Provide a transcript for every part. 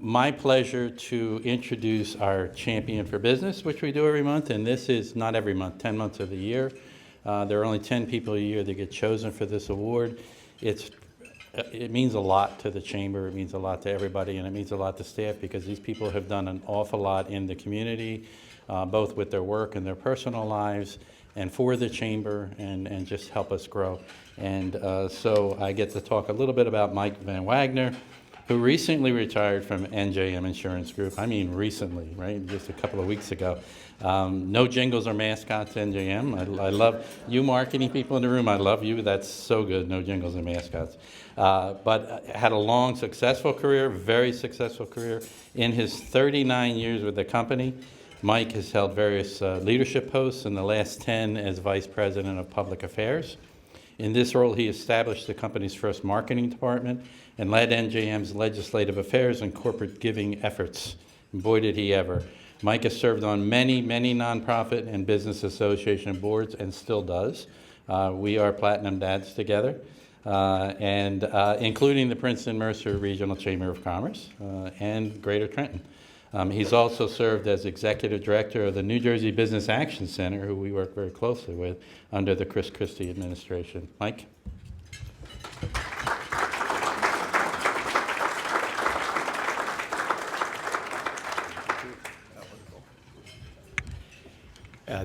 My pleasure to introduce our Champion for Business, which we do every month, and this is not every month, 10 months of the year. There are only 10 people a year that get chosen for this award. It means a lot to the Chamber, it means a lot to everybody, and it means a lot to staff because these people have done an awful lot in the community, both with their work and their personal lives, and for the Chamber, and just help us grow. And so I get to talk a little bit about Mike Van Wagner, who recently retired from NJM Insurance Group. I mean recently, right? Just a couple of weeks ago. No jingles or mascots, NJM. I love you marketing people in the room. I love you. That's so good, no jingles and mascots. But had a long, successful career, very successful career. In his 39 years with the company, Mike has held various leadership posts, in the last 10 as Vice President of Public Affairs. In this role, he established the company's first marketing department and led NJM's legislative affairs and corporate giving efforts. And boy, did he ever. Mike has served on many, many nonprofit and business association boards and still does. We are Platinum Dads together, and including the Princeton Mercer Regional Chamber of Commerce and Greater Trenton. He's also served as Executive Director of the New Jersey Business Action Center, who we work very closely with, under the Chris Christie administration. Mike?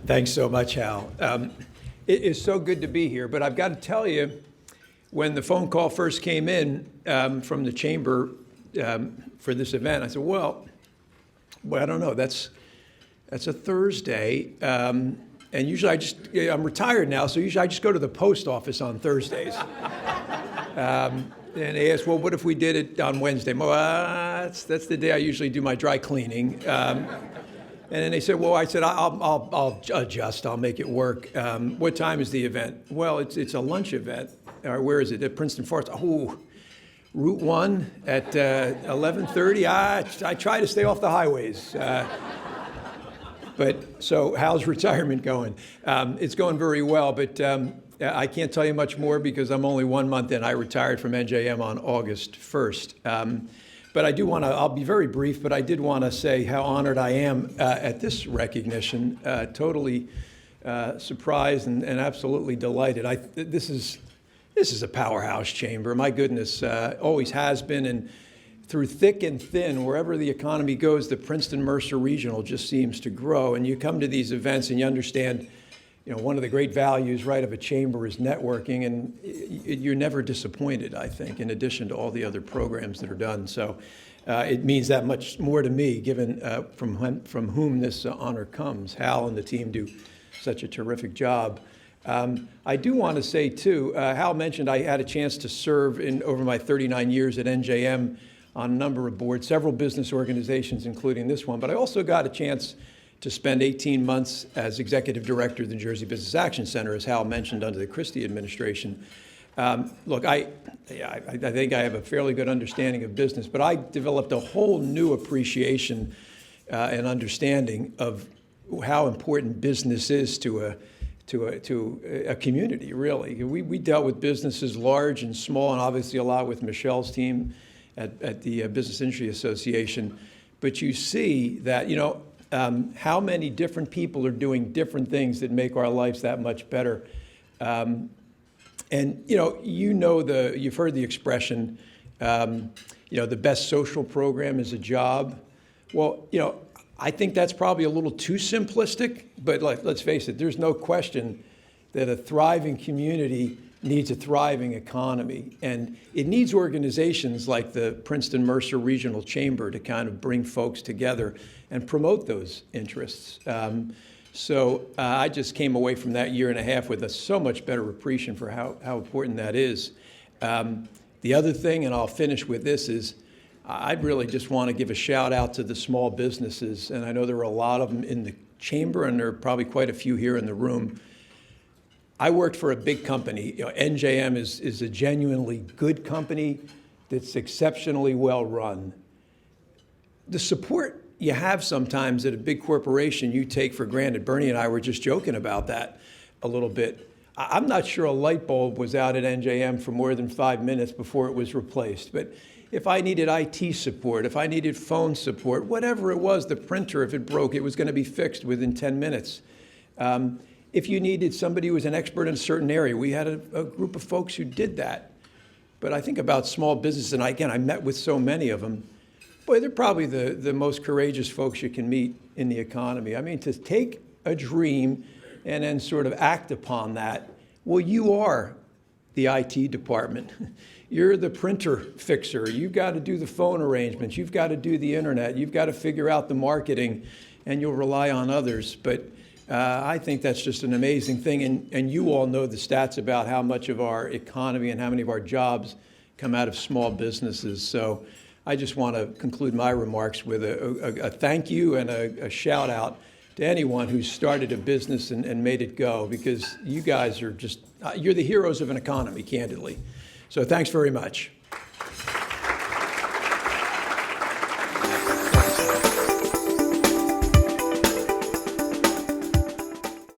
Thanks so much, Hal. It is so good to be here, but I've got to tell you, when the phone call first came in from the Chamber for this event, I said, well, I don't know, that's a Thursday, and usually I'm retired now, so usually I just go to the post office on Thursdays. And they asked, well, what if we did it on Wednesday? Well, that's the day I usually do my dry cleaning. And then they said, well, I said, I'll adjust, I'll make it work. What time is the event? Well, it's a lunch event. Where is it? At Princeton Forest. Oh, Route 1 at 11:30. I try to stay off the highways. But so how's retirement going? It's going very well, but I can't tell you much more because I'm only 1 month in. I retired from NJM on August 1st. But I do want to, I'll be very brief, but I did want to say how honored I am at this recognition. Totally surprised and absolutely delighted. This is a powerhouse chamber. My goodness, always has been. And through thick and thin, wherever the economy goes, the Princeton Mercer Regional just seems to grow. And you come to these events and you understand, one of the great values, right, of a chamber is networking, and you're never disappointed, I think, in addition to all the other programs that are done. So it means that much more to me, given from whom this honor comes. Hal and the team do such a terrific job. I do want to say, too, Hal mentioned I had a chance to serve over my 39 years at NJM on a number of boards, several business organizations, including this one, but I also got a chance to spend 18 months as Executive Director of the New Jersey Business Action Center, as Hal mentioned, under the Christie administration. Look, I think I have a fairly good understanding of business, but I developed a whole new appreciation and understanding of how important business is to a community, really. We dealt with businesses large and small, and obviously a lot with Michelle's team at the Business Industry Association. But you see that, how many different people are doing different things that make our lives that much better. And you've heard the expression, the best social program is a job. Well, I think that's probably a little too simplistic, but let's face it, there's no question that a thriving community needs a thriving economy. And it needs organizations like the Princeton Mercer Regional Chamber to kind of bring folks together and promote those interests. So I just came away from that year and a half with a so much better appreciation for how important that is. The other thing, and I'll finish with this, is I'd really just want to give a shout out to the small businesses. And I know there are a lot of them in the chamber, and there are probably quite a few here in the room. I worked for a big company. NJM is a genuinely good company that's exceptionally well run. The support you have sometimes at a big corporation you take for granted. Bernie and I were just joking about that a little bit. I'm not sure a light bulb was out at NJM for more than 5 minutes before it was replaced. But if I needed IT support, if I needed phone support, whatever it was, the printer, if it broke, it was going to be fixed within 10 minutes. If you needed somebody who was an expert in a certain area, we had a group of folks who did that. But I think about small business, and I met with so many of them. Boy, they're probably the most courageous folks you can meet in the economy. I mean, to take a dream and then sort of act upon that, well, you are the IT department. You're the printer fixer. You've got to do the phone arrangements. You've got to do the internet. You've got to figure out the marketing, and you'll rely on others. But I think that's just an amazing thing. And you all know the stats about how much of our economy and how many of our jobs come out of small businesses. So I just want to conclude my remarks with a thank you and a shout out to anyone who's started a business and made it go, because you guys are just, you're the heroes of an economy, candidly. So thanks very much.